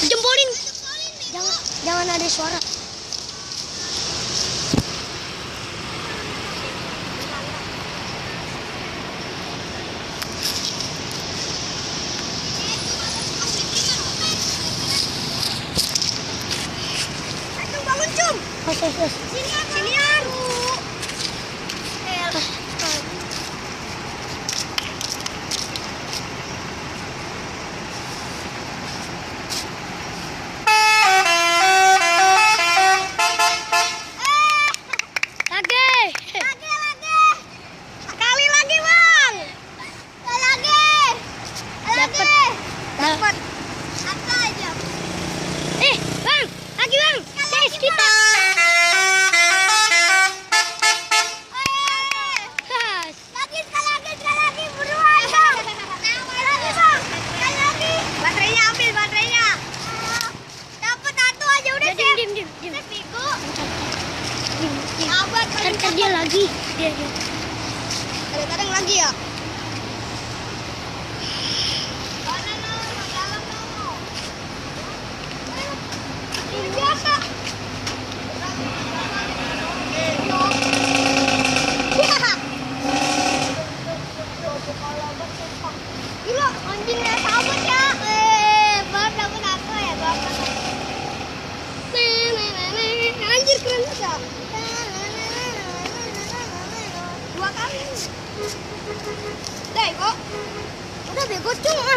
Jempolin. Jangan ada suara. Bangun, Cum. Sinian. Sekali lagi, Bang. Dapat. Apa aja? Bang, lagi Bang. Guys, kita. Sekali lagi, buruan, Bang. Lagi, Bang. Sekali lagi. Baterainya ambil, baterainya. Dapat satu aja udah, Chef. Diam. Chef, Bigo. Kan dia lagi. Dia. Kadang-kadang lagi ya. Biasa. Gila, anjingnya sabut ya. Baru dapat apa ya, Bapak? Anjir, keren banget. Dua kali. Udah, Bego. Udah, Bego, Cung.